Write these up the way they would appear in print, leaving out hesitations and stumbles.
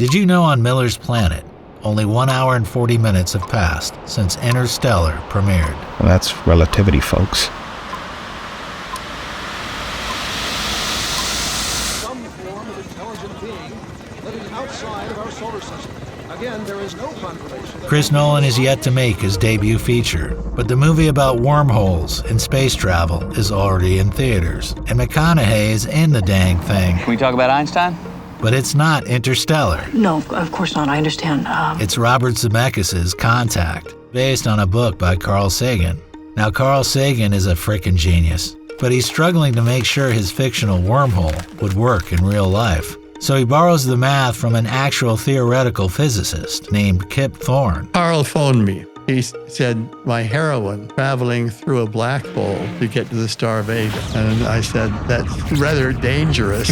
Did you know on Miller's Planet, only 1 hour and 40 minutes have passed since Interstellar premiered? Well, that's relativity, folks. Some form of intelligent being living outside of our solar system. Again, there is no confirmation. Chris Nolan is yet to make his debut feature, but the movie about wormholes and space travel is already in theaters, and McConaughey is in the dang thing. Can we talk about Einstein? But it's not Interstellar. No, of course not. I understand. It's Robert Zemeckis' Contact, based on a book by Carl Sagan. Now, Carl Sagan is a frickin' genius, but he's struggling to make sure his fictional wormhole would work in real life. So he borrows the math from an actual theoretical physicist named Kip Thorne. Carl phoned me. He said, my heroine traveling through a black hole to get to the star Vega. And I said, that's rather dangerous.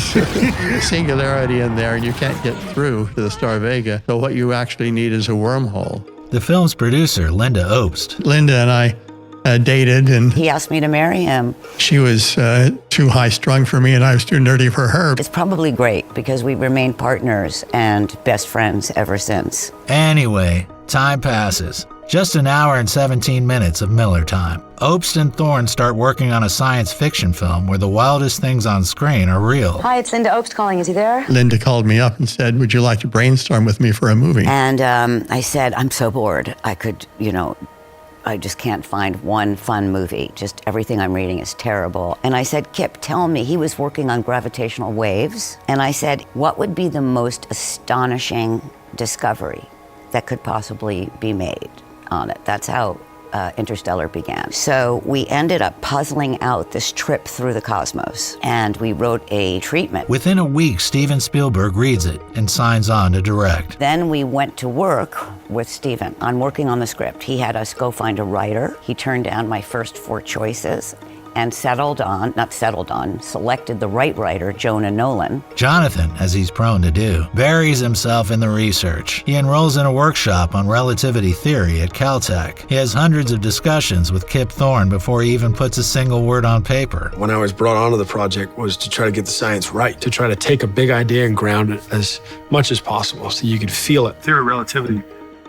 Singularity in there and you can't get through to the star Vega. So what you actually need is a wormhole. The film's producer, Linda Obst. Linda and I dated, and he asked me to marry him. She was too high-strung for me and I was too nerdy for her. It's probably great because we remained partners and best friends ever since. Anyway, time passes. Just an hour and 17 minutes of Miller time. Obst and Thorne start working on a science fiction film where the wildest things on screen are real. Hi, it's Linda Obst calling. Is he there? Linda called me up and said, would you like to brainstorm with me for a movie? And I said, I'm so bored. I just can't find one fun movie. Just everything I'm reading is terrible. And I said, Kip, tell me. He was working on gravitational waves. And I said, what would be the most astonishing discovery that could possibly be made on it? That's how Interstellar began. So we ended up puzzling out this trip through the cosmos, and we wrote a treatment. Within a week, Steven Spielberg reads it and signs on to direct. Then we went to work with Steven on working on the script. He had us go find a writer. He turned down my first 4 choices and selected the right writer, Jonah Nolan. Jonathan, as he's prone to do, buries himself in the research. He enrolls in a workshop on relativity theory at Caltech. He has hundreds of discussions with Kip Thorne before he even puts a single word on paper. When I was brought onto the project was to try to get the science right, to try to take a big idea and ground it as much as possible so you could feel it. Theory of relativity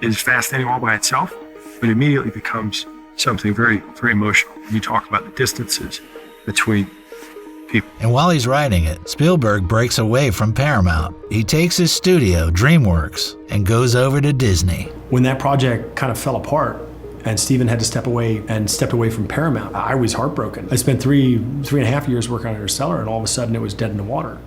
is fascinating all by itself, but immediately becomes something very, very emotional when you talk about the distances between people. And while he's writing it, Spielberg breaks away from Paramount. He takes his studio, DreamWorks, and goes over to Disney. When that project kind of fell apart and Steven had to step away from Paramount, I was heartbroken. I spent three and a half years working on Interstellar, and all of a sudden it was dead in the water.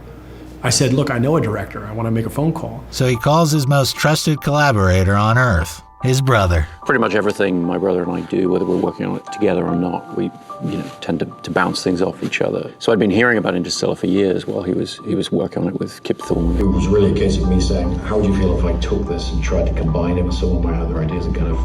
I said, look, I know a director. I want to make a phone call. So he calls his most trusted collaborator on Earth, his brother. Pretty much everything my brother and I do, whether we're working on it together or not, we tend to bounce things off each other. So I'd been hearing about Interstellar for years while he was working on it with Kip Thorne. It was really a case of me saying, how would you feel if I took this and tried to combine it with some of my other ideas and kind of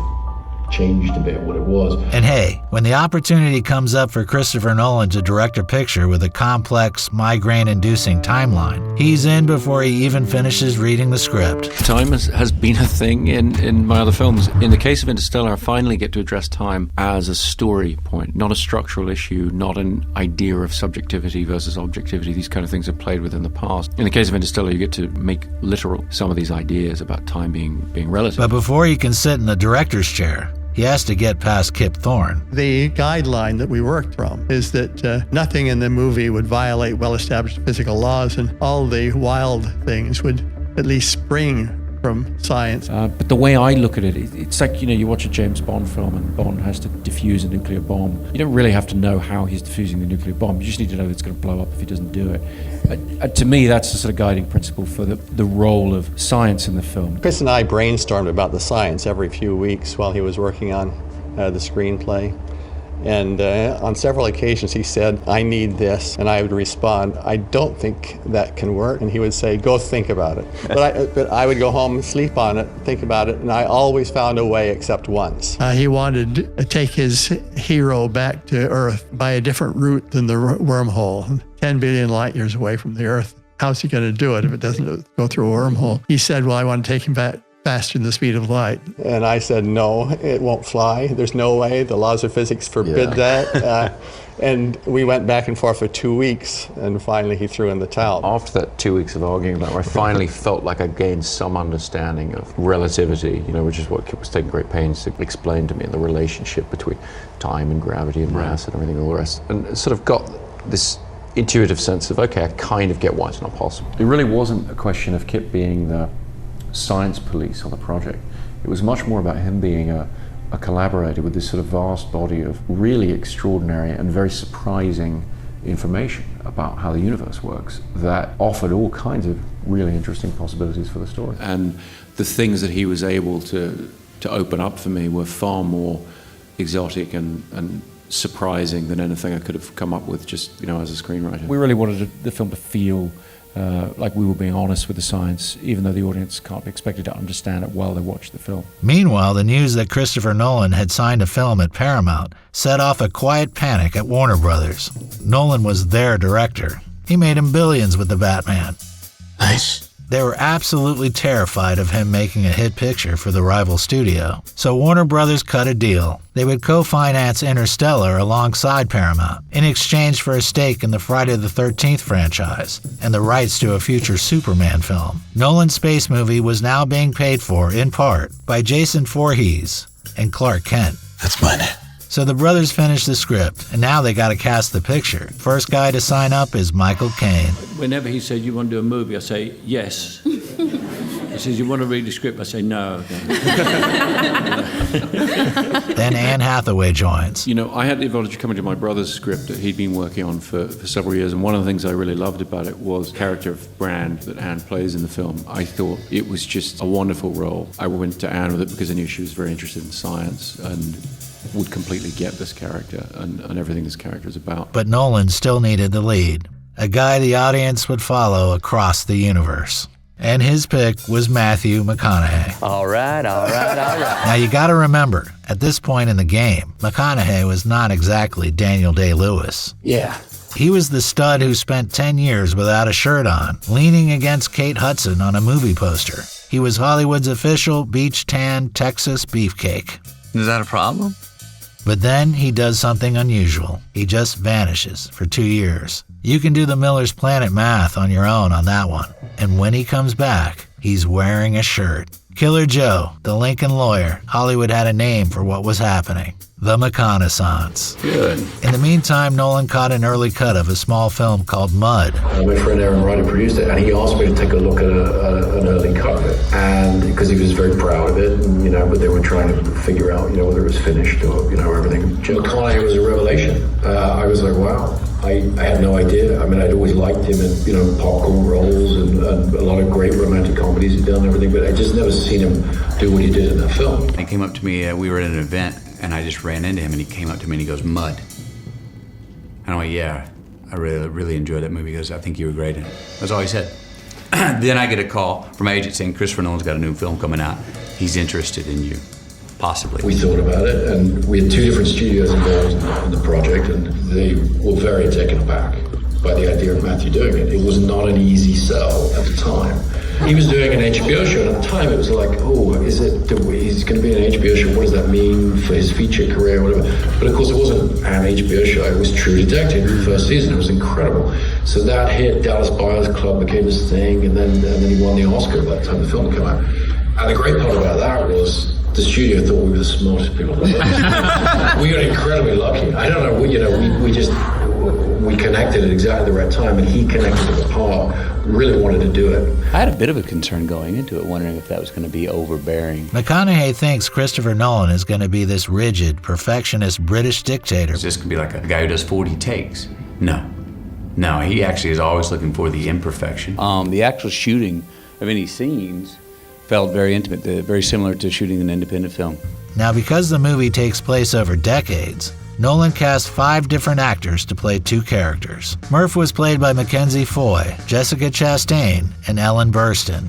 changed a bit what it was. And hey, when the opportunity comes up for Christopher Nolan to direct a picture with a complex, migraine-inducing timeline, he's in before he even finishes reading the script. Time has been a thing in my other films. In the case of Interstellar, I finally get to address time as a story point, not a structural issue, not an idea of subjectivity versus objectivity. These kind of things have played with in the past. In the case of Interstellar, you get to make literal some of these ideas about time being relative. But before he can sit in the director's chair, he has to get past Kip Thorne. The guideline that we worked from is that nothing in the movie would violate well-established physical laws, and all the wild things would at least spring from science. But the way I look at it, it's like, you watch a James Bond film and Bond has to defuse a nuclear bomb. You don't really have to know how he's defusing the nuclear bomb. You just need to know that it's going to blow up if he doesn't do it. To me, that's the sort of guiding principle for the role of science in the film. Chris and I brainstormed about the science every few weeks while he was working on the screenplay. And on several occasions he said, I need this, and I would respond, I don't think that can work. And he would say, go think about it. But I would go home and sleep on it, think about it, and I always found a way except once. He wanted to take his hero back to Earth by a different route than the wormhole, 10 billion light years away from the Earth. How's he going to do it if it doesn't go through a wormhole? He said, well, I want to take him back faster than the speed of light. And I said, no, it won't fly. There's no way. The laws of physics forbid that. And we went back and forth for 2 weeks, and finally he threw in the towel. After that 2 weeks of arguing about it, I finally felt like I gained some understanding of relativity, which is what Kip was taking great pains to explain to me, and the relationship between time and gravity and mass and everything, all the rest. And sort of got this intuitive sense of, okay, I kind of get why it's not possible. It really wasn't a question of Kip being the science police on the project. It was much more about him being a collaborator with this sort of vast body of really extraordinary and very surprising information about how the universe works that offered all kinds of really interesting possibilities for the story. And the things that he was able to open up for me were far more exotic and surprising than anything I could have come up with just, as a screenwriter. We really wanted the film to feel like we were being honest with the science, even though the audience can't be expected to understand it while they watch the film. Meanwhile, the news that Christopher Nolan had signed a film at Paramount set off a quiet panic at Warner Brothers. Nolan was their director. He made him billions with the Batman. Nice. They were absolutely terrified of him making a hit picture for the rival studio. So Warner Brothers cut a deal. They would co-finance Interstellar alongside Paramount in exchange for a stake in the Friday the 13th franchise and the rights to a future Superman film. Nolan's space movie was now being paid for, in part, by Jason Voorhees and Clark Kent. That's money. So the brothers finished the script, and now they got to cast the picture. First guy to sign up is Michael Caine. Whenever he said, you want to do a movie, I say, yes. He says, you want to read the script? I say, no. Then Anne Hathaway joins. I had the advantage of coming to my brother's script that he'd been working on for several years, and one of the things I really loved about it was the character of Brand that Anne plays in the film. I thought it was just a wonderful role. I went to Anne with it because I knew she was very interested in science and would completely get this character and everything this character is about. But Nolan still needed the lead, a guy the audience would follow across the universe. And his pick was Matthew McConaughey. All right. Now you gotta remember, at this point in the game, McConaughey was not exactly Daniel Day-Lewis. Yeah. He was the stud who spent 10 years without a shirt on, leaning against Kate Hudson on a movie poster. He was Hollywood's official beach tan Texas beefcake. Is that a problem? But then he does something unusual. He just vanishes for 2 years. You can do the Miller's Planet math on your own on that one. And when he comes back, he's wearing a shirt. Killer Joe, the Lincoln lawyer, Hollywood had a name for what was happening. The McConaissance. Good. In the meantime, Nolan caught an early cut of a small film called Mud. My friend Aaron Ryder produced it, and he asked me to take a look at an early cut of it, and because he was very proud of it, and, but they were trying to figure out, whether it was finished or, everything. Jim McConaughey was a revelation. I was like, wow. I had no idea. I mean, I'd always liked him in, popcorn roles and a lot of great romantic comedies he'd done and everything, but I just never seen him do what he did in that film. He came up to me, we were at an event, and I just ran into him, and he came up to me and he goes, Mud. And I went, yeah, I really enjoyed that movie because I think you were great in it. That's all he said. Then I get a call from my agent saying, Christopher Nolan's got a new film coming out. He's interested in you, possibly. We thought about it, and we had 2 different studios involved in the project, and they were very taken aback by the idea of Matthew doing it. It was not an easy sell at the time. He was doing an HBO show, and at the time it was like, he's going to be in an HBO show, what does that mean for his feature career, whatever. But of course it wasn't an HBO show, it was True Detective, the first season, it was incredible. So that hit, Dallas Buyers Club became this thing, and then he won the Oscar by the time the film came out. And the great part about that was the studio thought we were the smartest people in the world. We got incredibly lucky. I don't know, we connected at exactly the right time, and he connected to the part, really wanted to do it. I had a bit of a concern going into it, wondering if that was going to be overbearing. McConaughey thinks Christopher Nolan is going to be this rigid, perfectionist British dictator. Is this going to be like a guy who does 40 takes? No, he actually is always looking for the imperfection. The actual shooting of any scenes felt very intimate, very similar to shooting an independent film. Now, because the movie takes place over decades, Nolan cast 5 different actors to play 2 characters. Murph was played by Mackenzie Foy, Jessica Chastain, and Ellen Burstyn,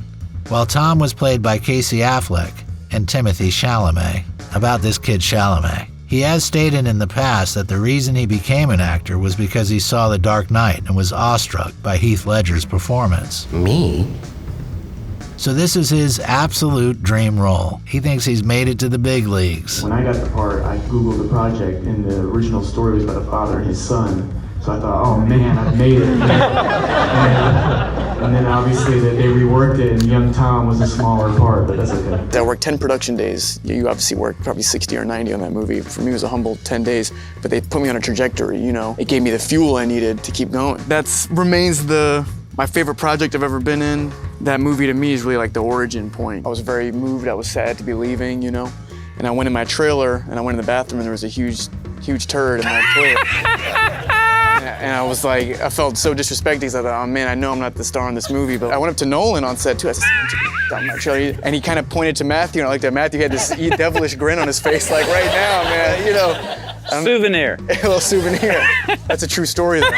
while Tom was played by Casey Affleck and Timothée Chalamet. About this kid Chalamet, he has stated in the past that the reason he became an actor was because he saw The Dark Knight and was awestruck by Heath Ledger's performance. Me? So this is his absolute dream role. He thinks he's made it to the big leagues. When I got the part, I Googled the project, and the original story was about a father and his son. So I thought, oh man, I've made it. And then obviously they reworked it, and young Tom was a smaller part, but that's okay. I worked 10 production days. You obviously worked probably 60 or 90 on that movie. For me, it was a humble 10 days, but they put me on a trajectory, you know. It gave me the fuel I needed to keep going. That remains my favorite project I've ever been in. That movie to me is really like the origin point. I was very moved, I was sad to be leaving, you know. And I went in my trailer, and I went in the bathroom, and there was a huge turd in my toilet. And I was like, I felt so disrespected because I thought, oh man, I know I'm not the star in this movie. But I went up to Nolan on set too. I said, down my trailer. And he kind of pointed to Matthew, and I liked that Matthew had this devilish grin on his face, like right now, man, you know. Souvenir. A little souvenir. That's a true story, though.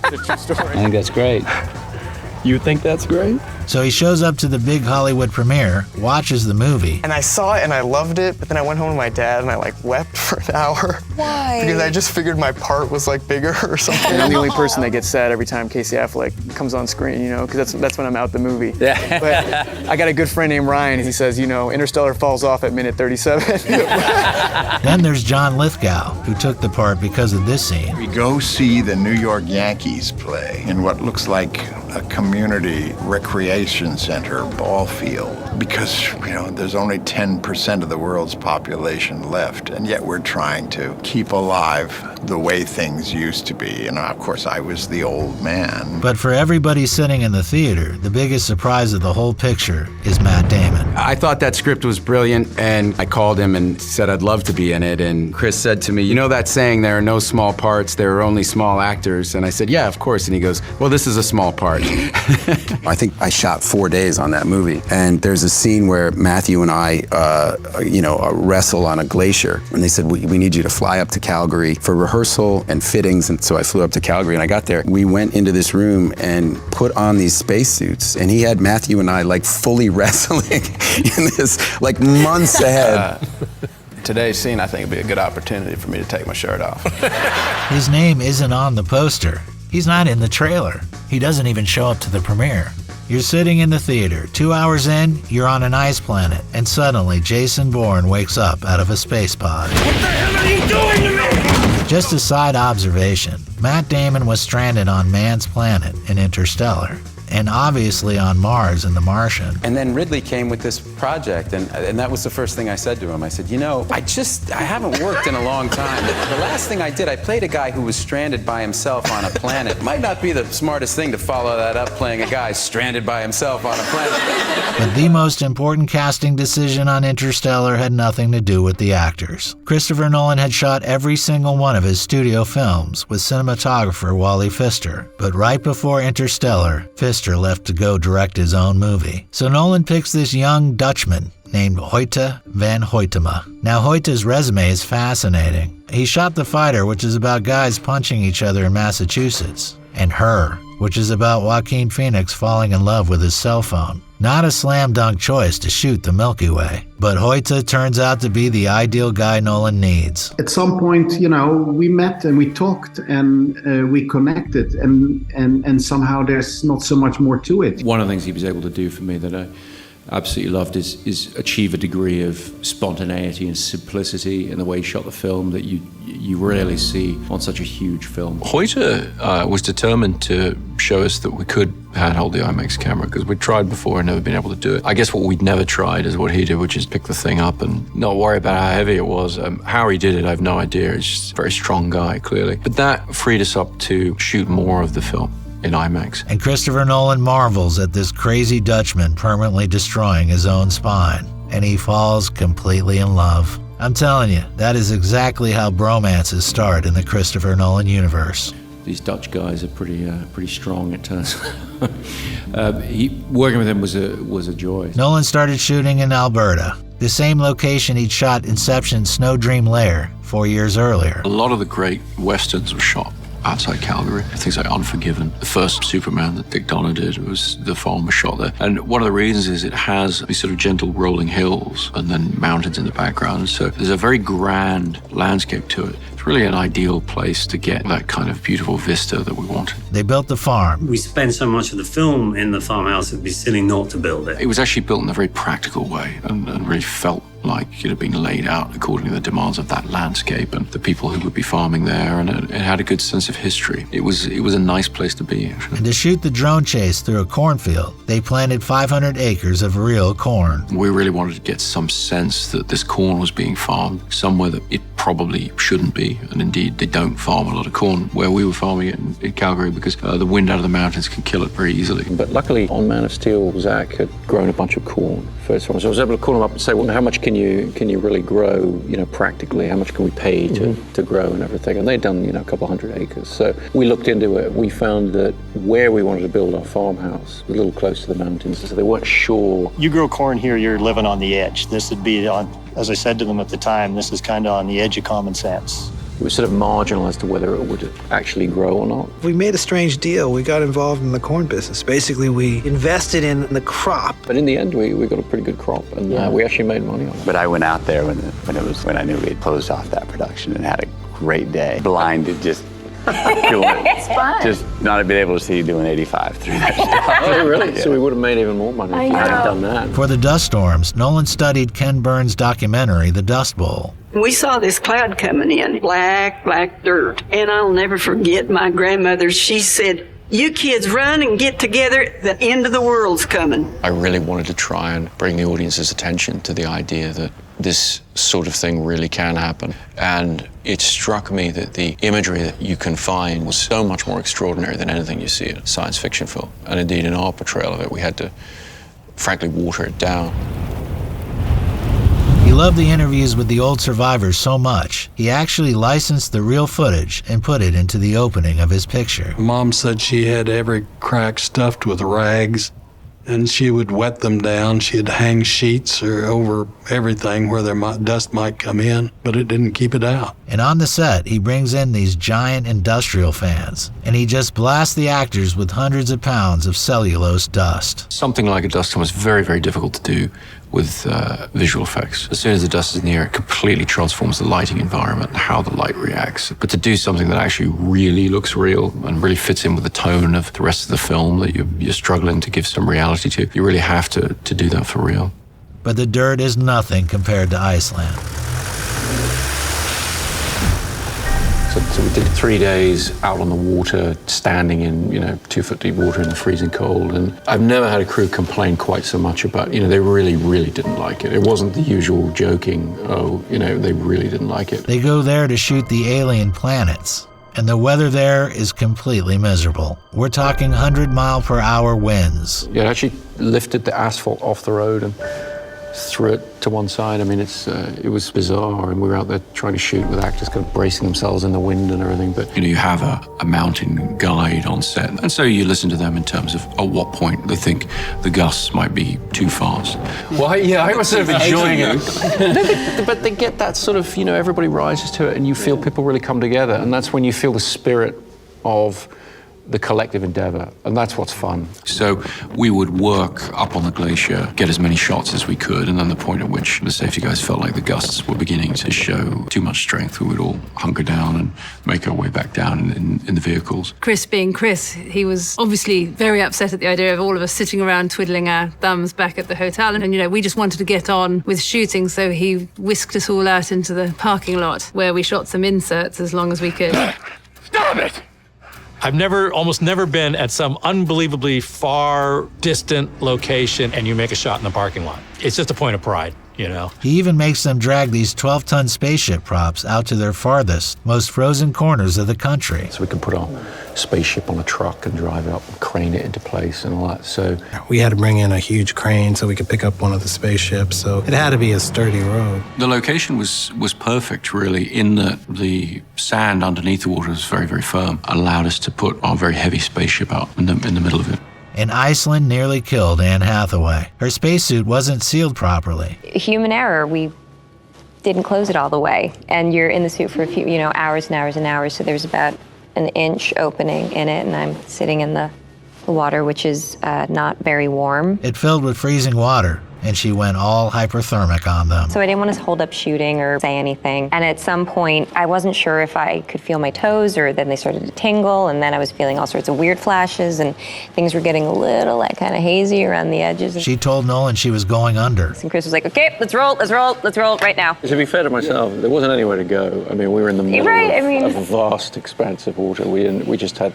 It's a true story. I think that's great. You think that's great? So he shows up to the big Hollywood premiere, watches the movie. And I saw it and I loved it, but then I went home to my dad and I like wept for an hour. Why? Because I just figured my part was like bigger or something. And I'm the only person that gets sad every time Casey Affleck comes on screen, you know, because that's when I'm out the movie. Yeah. But I got a good friend named Ryan. He says, you know, Interstellar falls off at minute 37. Then there's John Lithgow, who took the part because of this scene. We go see the New York Yankees play in what looks like a community recreation center ball field because, you know, there's only 10% of the world's population left, and yet we're trying to keep alive the way things used to be. And of course, I was the old man. But for everybody sitting in the theater, the biggest surprise of the whole picture is Matt Damon. I thought that script was brilliant, and I called him and said I'd love to be in it. And Chris said to me, you know that saying, there are no small parts, there are only small actors? And I said, yeah, of course. And he goes, well, this is a small part. I think I shot 4 days on that movie. And there's a scene where Matthew and I, wrestle on a glacier. And they said, we need you to fly up to Calgary for rehearsal and fittings. And so I flew up to Calgary and I got there. We went into this room and put on these spacesuits. And he had Matthew and I like fully wrestling in this, like months ahead. Today's scene, I think, would be a good opportunity for me to take my shirt off. His name isn't on the poster. He's not in the trailer. He doesn't even show up to the premiere. You're sitting in the theater. 2 hours in, you're on an ice planet, and suddenly Jason Bourne wakes up out of a space pod. What the hell are you doing to me? Just a side observation, Matt Damon was stranded on man's planet in Interstellar, and obviously on Mars in The Martian. And then Ridley came with this project, and that was the first thing I said to him. I said, you know, I haven't worked in a long time. The last thing I did, I played a guy who was stranded by himself on a planet. Might not be the smartest thing to follow that up, playing a guy stranded by himself on a planet. But the most important casting decision on Interstellar had nothing to do with the actors. Christopher Nolan had shot every single one of his studio films with cinematographer Wally Pfister. But right before Interstellar, Pfister left to go direct his own movie. So Nolan picks this young Dutchman named Hoyte van Hoytema. Now Hoyte's resume is fascinating. He shot The Fighter, which is about guys punching each other in Massachusetts, and Her, which is about Joaquin Phoenix falling in love with his cell phone. Not a slam dunk choice to shoot the Milky Way, but Hoyte turns out to be the ideal guy Nolan needs. At some point, you know, we met and we talked and we connected and somehow there's not so much more to it. One of the things he was able to do for me that I absolutely loved is achieve a degree of spontaneity and simplicity in the way he shot the film that you rarely see on such a huge film. Hoyte was determined to show us that we could handhold the IMAX camera because we'd tried before and never been able to do it. I guess what we'd never tried is what he did, which is pick the thing up and not worry about how heavy it was. How he did it, I have no idea. He's just a very strong guy, clearly. But that freed us up to shoot more of the film in IMAX. And Christopher Nolan marvels at this crazy Dutchman permanently destroying his own spine, and he falls completely in love. I'm telling you, that is exactly how bromances start in the Christopher Nolan universe. These Dutch guys are pretty strong at times. Working with him was a joy. Nolan started shooting in Alberta, the same location he'd shot Inception's Snow Dream Lair 4 years earlier. A lot of the great westerns were shot outside Calgary. Things like Unforgiven. The first Superman that Dick Donner did, the film was shot there. And one of the reasons is it has these sort of gentle rolling hills and then mountains in the background. So there's a very grand landscape to it. It's really an ideal place to get that kind of beautiful vista that we wanted. They built the farm. We spent so much of the film in the farmhouse, it'd be silly not to build it. It was actually built in a very practical way and really felt like it had been laid out according to the demands of that landscape and the people who would be farming there, and it had a good sense of history. It was a nice place to be, actually. And to shoot the drone chase through a cornfield, they planted 500 acres of real corn. We really wanted to get some sense that this corn was being farmed somewhere that it probably shouldn't be, and indeed they don't farm a lot of corn where we were farming it in Calgary because the wind out of the mountains can kill it very easily. But luckily on Man of Steel, Zach had grown a bunch of corn first one, so I was able to call him up and say, well, how much can you really grow, practically? How much can we pay to grow and everything? And they'd done, a couple hundred acres. So we looked into it. We found that where we wanted to build our farmhouse was a little close to the mountains, so they weren't sure. You grow corn here, you're living on the edge. This would be on, as I said to them at the time, this is kind of on the edge of common sense. It was sort of marginal as to whether it would actually grow or not. We made a strange deal. We got involved in the corn business. Basically, we invested in the crop. But in the end, we got a pretty good crop, and we actually made money on it. But I went out there when I knew we had closed off that production and had a great day. Blinded, just doing it. It's fun. Just not being able to see you doing 85 through that stuff. Oh, really? Yeah. So we would have made even more money if you hadn't done that. For the dust storms, Nolan studied Ken Burns' documentary, The Dust Bowl. We saw this cloud coming in, black dirt. And I'll never forget my grandmother. She said, "You kids run and get together. The end of the world's coming." I really wanted to try and bring the audience's attention to the idea that this sort of thing really can happen. And it struck me that the imagery that you can find was so much more extraordinary than anything you see in a science fiction film. And indeed, in our portrayal of it, we had to, frankly, water it down. He loved the interviews with the old survivors so much, he actually licensed the real footage and put it into the opening of his picture. Mom said she had every crack stuffed with rags, and she would wet them down. She'd hang sheets over everything where dust might come in, but it didn't keep it out. And on the set, he brings in these giant industrial fans, and he just blasts the actors with hundreds of pounds of cellulose dust. Something like a dust storm is very, very difficult to do with visual effects. As soon as the dust is in the air, it completely transforms the lighting environment and how the light reacts. But to do something that actually really looks real and really fits in with the tone of the rest of the film that you're struggling to give some reality to, you really have to do that for real. But the dirt is nothing compared to Iceland. So we did 3 days out on the water, standing in, 2 foot deep water in the freezing cold. And I've never had a crew complain quite so much about, they really, really didn't like it. It wasn't the usual joking, they really didn't like it. They go there to shoot the alien planets, and the weather there is completely miserable. We're talking 100-mile-per-hour winds. Yeah, it actually lifted the asphalt off the road and threw it to one side. I mean, it was bizarre, and we were out there trying to shoot with actors kind of bracing themselves in the wind and everything. But you have a mountain guide on set, and so you listen to them in terms of at what point they think the gusts might be too fast. Well, I was sort of enjoying it. But they get that sort of, everybody rises to it, and you feel people really come together, and that's when you feel the spirit of the collective endeavor, and that's what's fun. So we would work up on the glacier, get as many shots as we could, and then the point at which the safety guys felt like the gusts were beginning to show too much strength, we would all hunker down and make our way back down in the vehicles. Chris being Chris, he was obviously very upset at the idea of all of us sitting around twiddling our thumbs back at the hotel, and we just wanted to get on with shooting, so he whisked us all out into the parking lot where we shot some inserts as long as we could. Stop it! I've almost never been at some unbelievably far, distant location and you make a shot in the parking lot. It's just a point of pride, He even makes them drag these 12-ton spaceship props out to their farthest, most frozen corners of the country. So we could put our spaceship on a truck and drive it up and crane it into place and all that. So we had to bring in a huge crane so we could pick up one of the spaceships. So it had to be a sturdy road. The location was perfect, really, in that the sand underneath the water was very, very firm, allowed us to put our very heavy spaceship out in the middle of it. And Iceland nearly killed Anne Hathaway. Her spacesuit wasn't sealed properly. Human error. We didn't close it all the way. And you're in the suit for a few, hours and hours and hours. So there's about an inch opening in it, and I'm sitting in the water, which is not very warm. It filled with freezing water, and she went all hyperthermic on them. So I didn't want to hold up shooting or say anything. And at some point, I wasn't sure if I could feel my toes, or then they started to tingle, and then I was feeling all sorts of weird flashes, and things were getting a little like kind of hazy around the edges. She told Nolan she was going under. And Chris was like, okay, let's roll right now. To be fair to myself, there wasn't anywhere to go. I mean, we were in the middle of a vast expanse of water. We just had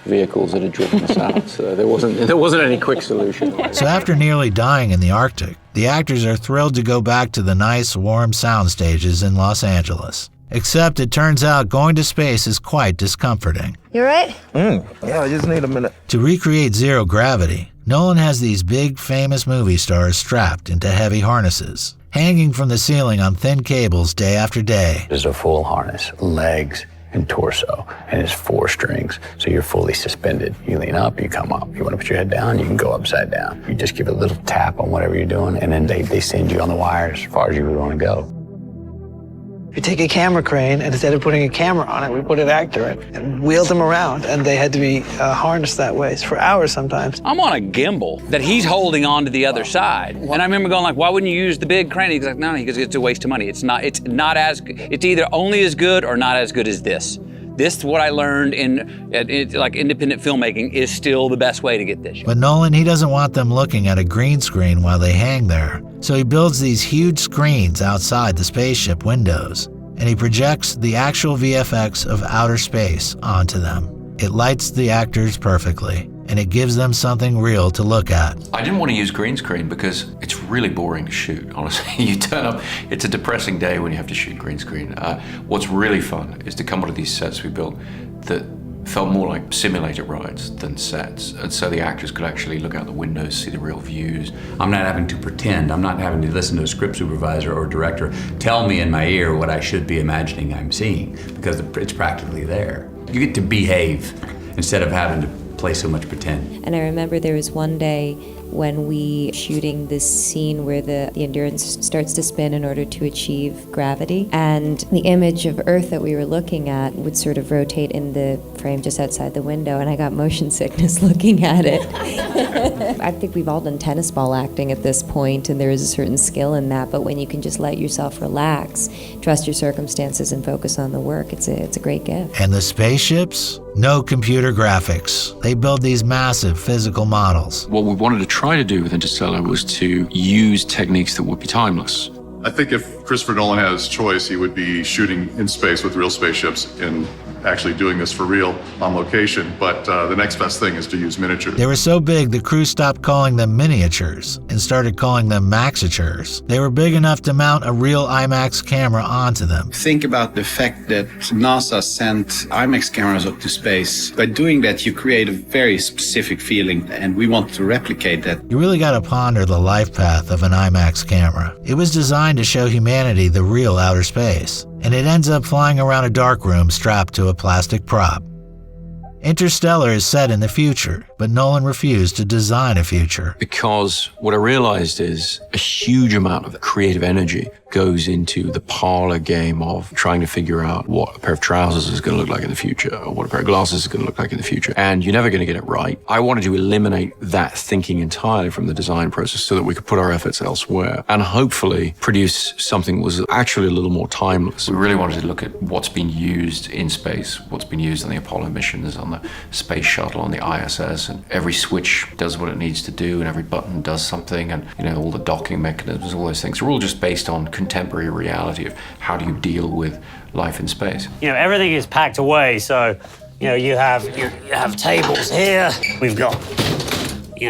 vehicles that had driven us out, so there wasn't any quick solution. So after nearly dying in the Arctic, the actors are thrilled to go back to the nice, warm sound stages in Los Angeles. Except it turns out going to space is quite discomforting. You right? Yeah, I just need a minute. To recreate zero gravity, Nolan has these big, famous movie stars strapped into heavy harnesses, hanging from the ceiling on thin cables day after day. There's a full harness, legs and torso, and it's 4 strings, so you're fully suspended. You lean up, you come up. You want to put your head down, you can go upside down. You just give it a little tap on whatever you're doing, and then they send you on the wires as far as you would want to go. We take a camera crane, and instead of putting a camera on it, we put an actor in it and wheeled them around, and they had to be harnessed that way for hours sometimes. I'm on a gimbal that he's holding on to the other side. And I remember going like, why wouldn't you use the big crane? He's like, no, he goes, it's a waste of money. It's either only as good or not as good as this. This, what I learned in like independent filmmaking, is still the best way to get this. But Nolan, he doesn't want them looking at a green screen while they hang there. So he builds these huge screens outside the spaceship windows, and he projects the actual VFX of outer space onto them. It lights the actors perfectly, and it gives them something real to look at. I didn't want to use green screen because it's really boring to shoot, honestly. You turn up, it's a depressing day when you have to shoot green screen. What's really fun is to come onto these sets we built that felt more like simulator rides than sets. And so the actors could actually look out the windows, see the real views. I'm not having to pretend. I'm not having to listen to a script supervisor or director tell me in my ear what I should be imagining I'm seeing, because it's practically there. You get to behave instead of having to play so much pretend. And I remember there was one day when we shooting this scene where the Endurance starts to spin in order to achieve gravity, and the image of Earth that we were looking at would sort of rotate in the frame just outside the window, and I got motion sickness looking at it. I think we've all done tennis ball acting at this point, and there is a certain skill in that, but when you can just let yourself relax, trust your circumstances, and focus on the work, it's a great gift. And the spaceships? No computer graphics. They build these massive physical models. What we wanted to try to do with Interstellar was to use techniques that would be timeless. I think if Christopher Nolan had his choice, he would be shooting in space with real spaceships and actually doing this for real on location. But the next best thing is to use miniatures. They were so big, the crew stopped calling them miniatures and started calling them maxitures. They were big enough to mount a real IMAX camera onto them. Think about the fact that NASA sent IMAX cameras up to space. By doing that, you create a very specific feeling, and we want to replicate that. You really got to ponder the life path of an IMAX camera. It was designed to show humanity the real outer space, and it ends up flying around a dark room strapped to a plastic prop. Interstellar is set in the future, but Nolan refused to design a future. Because what I realized is a huge amount of creative energy goes into the parlor game of trying to figure out what a pair of trousers is going to look like in the future, or what a pair of glasses is going to look like in the future. And you're never going to get it right. I wanted to eliminate that thinking entirely from the design process so that we could put our efforts elsewhere and hopefully produce something that was actually a little more timeless. We really wanted to look at what's been used in space, what's been used on the Apollo missions, on the space shuttle, on the ISS, and every switch does what it needs to do and every button does something, and all the docking mechanisms, all those things are all just based on contemporary reality of how do you deal with life in space. Everything is packed away, so you have tables here. We've got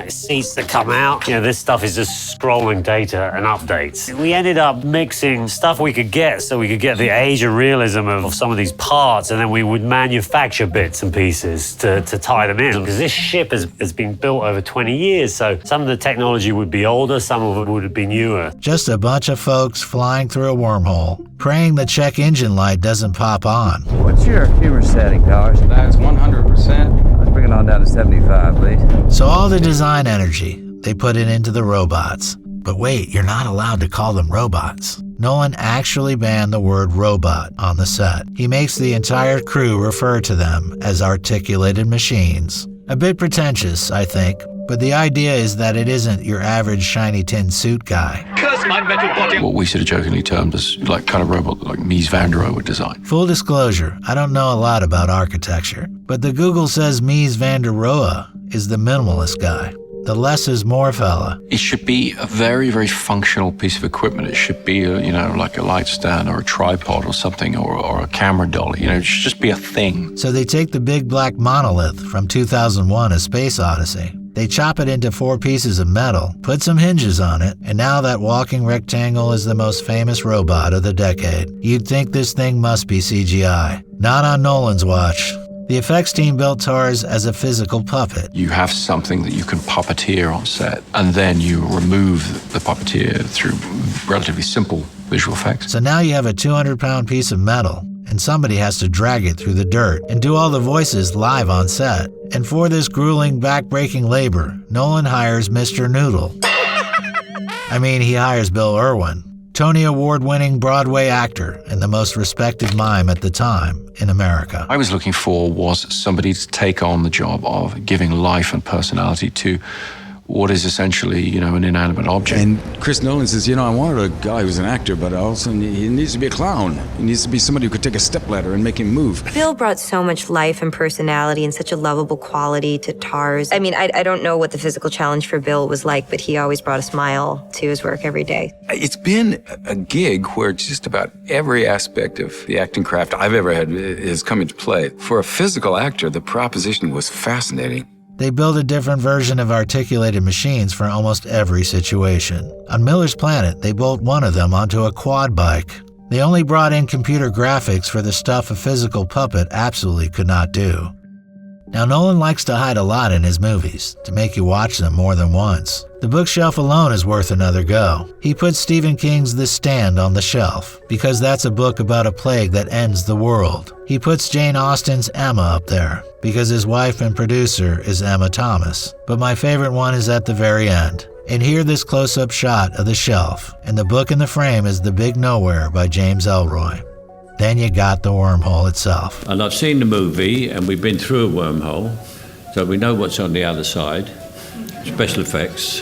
seats that come out. This stuff is just scrolling data and updates. We ended up mixing stuff we could get so we could get the age and realism of some of these parts, and then we would manufacture bits and pieces to tie them in. Because this ship has been built over 20 years, so some of the technology would be older, some of it would be newer. Just a bunch of folks flying through a wormhole, praying the check engine light doesn't pop on. What's your humor setting, Towers? That's 100%. Let's bring it on down to 75, please. So all the design energy, they put it into the robots. But wait, you're not allowed to call them robots. Nolan actually banned the word robot on the set. He makes the entire crew refer to them as articulated machines. A bit pretentious, I think, But the idea is that it isn't your average shiny tin suit guy. What we sort of jokingly termed as like kind of robot like Mies van der Rohe would design. Full disclosure, I don't know a lot about architecture, but the Google says Mies van der Rohe is the minimalist guy. The less is more fella. It should be a very, very functional piece of equipment. It should be, like a light stand or a tripod or something, or a camera dolly. It should just be a thing. So they take the big black monolith from 2001: A Space Odyssey. They chop it into 4 pieces of metal, put some hinges on it, and now that walking rectangle is the most famous robot of the decade. You'd think this thing must be CGI. Not on Nolan's watch. The effects team built TARS as a physical puppet. You have something that you can puppeteer on set, and then you remove the puppeteer through relatively simple visual effects. So now you have a 200-pound piece of metal, and somebody has to drag it through the dirt and do all the voices live on set. And for this grueling, back-breaking labor, Nolan hires Mr. Noodle. He hires Bill Irwin, Tony Award-winning Broadway actor and the most respected mime at the time in America. I was looking for was somebody to take on the job of giving life and personality to what is essentially, an inanimate object. And Chris Nolan says, I wanted a guy who's an actor, but also he needs to be a clown. He needs to be somebody who could take a stepladder and make him move. Bill brought so much life and personality and such a lovable quality to TARS. I don't know what the physical challenge for Bill was like, but he always brought a smile to his work every day. It's been a gig where just about every aspect of the acting craft I've ever had has come into play. For a physical actor, the proposition was fascinating. They build a different version of articulated machines for almost every situation. On Miller's Planet, they bolt one of them onto a quad bike. They only brought in computer graphics for the stuff a physical puppet absolutely could not do. Now, Nolan likes to hide a lot in his movies, to make you watch them more than once. The bookshelf alone is worth another go. He puts Stephen King's The Stand on the shelf, because that's a book about a plague that ends the world. He puts Jane Austen's Emma up there, because his wife and producer is Emma Thomas. But my favorite one is at the very end. And here this close-up shot of the shelf, and the book in the frame is The Big Nowhere by James Ellroy. Then you got the wormhole itself. And I've seen the movie, and we've been through a wormhole, so we know what's on the other side. Special effects.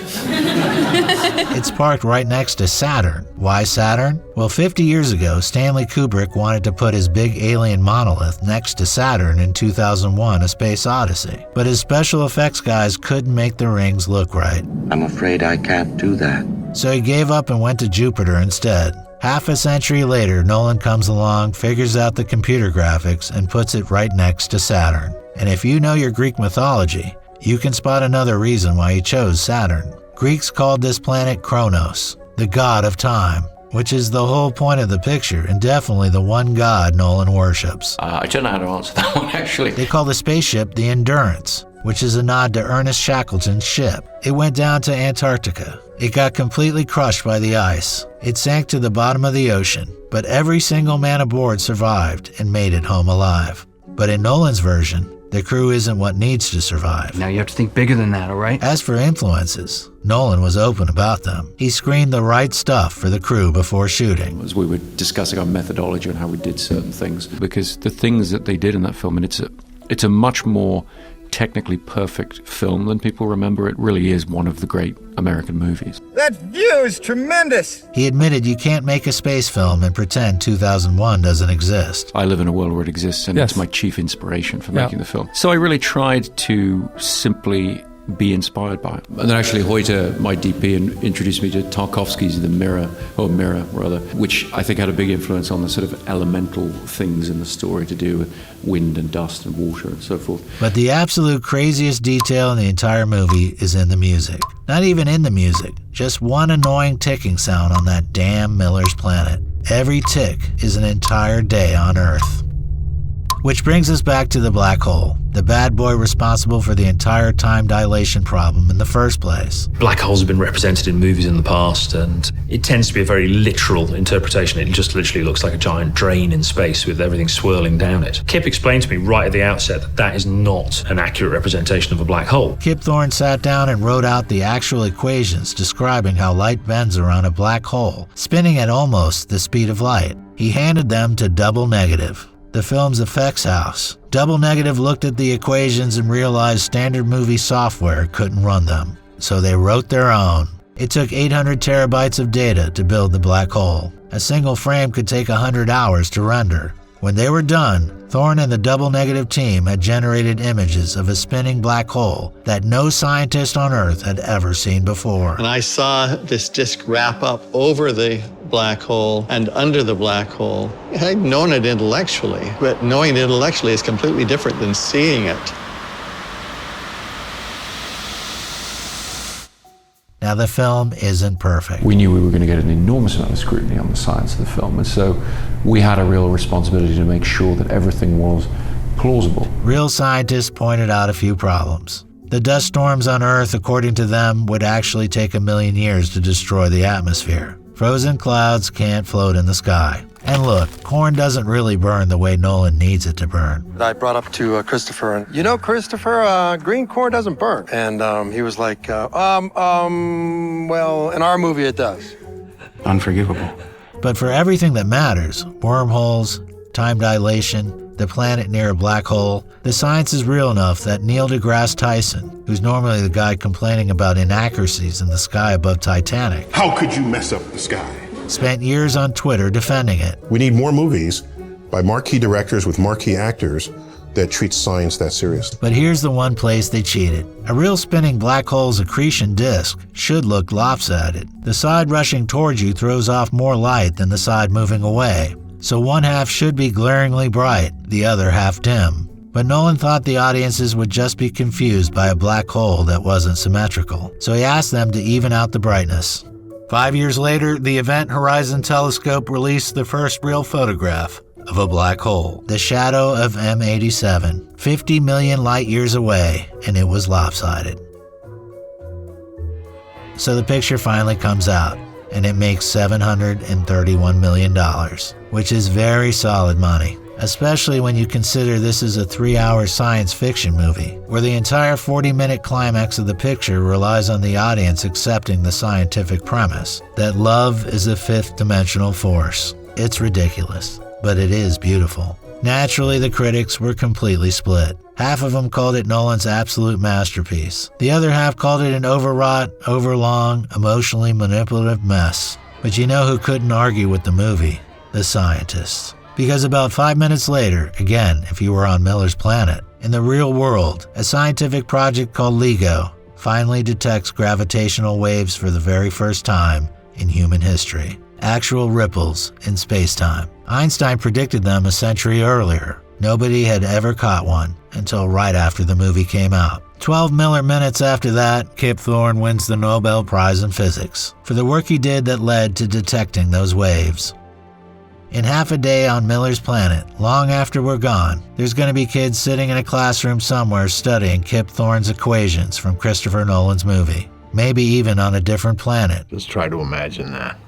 It's parked right next to Saturn. Why Saturn? Well, 50 years ago, Stanley Kubrick wanted to put his big alien monolith next to Saturn in 2001: A Space Odyssey. But his special effects guys couldn't make the rings look right. I'm afraid I can't do that. So he gave up and went to Jupiter instead. Half a century later, Nolan comes along, figures out the computer graphics, and puts it right next to Saturn. And if you know your Greek mythology, you can spot another reason why he chose Saturn. Greeks called this planet Kronos, the god of time, which is the whole point of the picture and definitely the one god Nolan worships. I don't know how to answer that one, actually. They call the spaceship the Endurance, which is a nod to Ernest Shackleton's ship. It went down to Antarctica. It got completely crushed by the ice. It sank to the bottom of the ocean, but every single man aboard survived and made it home alive. But in Nolan's version, the crew isn't what needs to survive. Now you have to think bigger than that, all right? As for influences, Nolan was open about them. He screened the right stuff for the crew before shooting. As we were discussing our methodology and how we did certain things, because the things that they did in that film, and it's a much more technically perfect film than people remember. It really is one of the great American movies. That view is tremendous! He admitted you can't make a space film and pretend 2001 doesn't exist. I live in a world where it exists, and Yes. it's my chief inspiration for making the film. So I really tried to simply be inspired by it. And then actually Hoyte, my DP, introduced me to Tarkovsky's Mirror, which I think had a big influence on the sort of elemental things in the story to do with wind and dust and water and so forth. But the absolute craziest detail in the entire movie is in the music. Not even in the music, just one annoying ticking sound on that damn Miller's Planet. Every tick is an entire day on Earth. Which brings us back to the black hole, the bad boy responsible for the entire time dilation problem in the first place. Black holes have been represented in movies in the past, and it tends to be a very literal interpretation. It just literally looks like a giant drain in space with everything swirling down it. Kip explained to me right at the outset that that is not an accurate representation of a black hole. Kip Thorne sat down and wrote out the actual equations describing how light bends around a black hole, spinning at almost the speed of light. He handed them to Double Negative, the film's effects house, Double Negative looked at the equations and realized standard movie software couldn't run them, so they wrote their own. It took 800 terabytes of data to build the black hole. A single frame could take 100 hours to render. When they were done, Thorne and the Double Negative team had generated images of a spinning black hole that no scientist on Earth had ever seen before. And I saw this disk wrap up over the black hole and under the black hole. I'd known it intellectually, but knowing it intellectually is completely different than seeing it. Now, the film isn't perfect. We knew we were going to get an enormous amount of scrutiny on the science of the film, and so we had a real responsibility to make sure that everything was plausible. Real scientists pointed out a few problems. The dust storms on Earth, according to them, would actually take 1 million years to destroy the atmosphere. Frozen clouds can't float in the sky. And look, corn doesn't really burn the way Nolan needs it to burn. I brought up to Christopher, and you know, Christopher, green corn doesn't burn. And he was like, well, in our movie it does. Unforgivable. But for everything that matters, wormholes, time dilation, the planet near a black hole, the science is real enough that Neil deGrasse Tyson, who's normally the guy complaining about inaccuracies in the sky above Titanic, how could you mess up the sky? Spent years on Twitter defending it. We need more movies by marquee directors with marquee actors that treat science that seriously. But here's the one place they cheated. A real spinning black hole's accretion disk should look lopsided. The side rushing towards you throws off more light than the side moving away. So one half should be glaringly bright, the other half dim. But Nolan thought the audiences would just be confused by a black hole that wasn't symmetrical. So he asked them to even out the brightness. 5 years later, the Event Horizon Telescope released the first real photograph of a black hole, the shadow of M87, 50 million light years away, and it was lopsided. So the picture finally comes out, and it makes $731 million, which is very solid money, especially when you consider this is a 3-hour science fiction movie, where the entire 40-minute climax of the picture relies on the audience accepting the scientific premise that love is a fifth-dimensional force. It's ridiculous, but it is beautiful. Naturally, the critics were completely split. Half of them called it Nolan's absolute masterpiece. The other half called it an overwrought, overlong, emotionally manipulative mess. But you know who couldn't argue with the movie? The scientists. Because about 5 minutes later, again, if you were on Miller's planet, in the real world, a scientific project called LIGO finally detects gravitational waves for the very first time in human history. Actual ripples in space-time. Einstein predicted them a century earlier. Nobody had ever caught one until right after the movie came out. 12 Miller minutes after that, Kip Thorne wins the Nobel Prize in Physics for the work he did that led to detecting those waves. In half a day on Miller's planet, long after we're gone, there's going to be kids sitting in a classroom somewhere studying Kip Thorne's equations from Christopher Nolan's movie. Maybe even on a different planet. Just try to imagine that.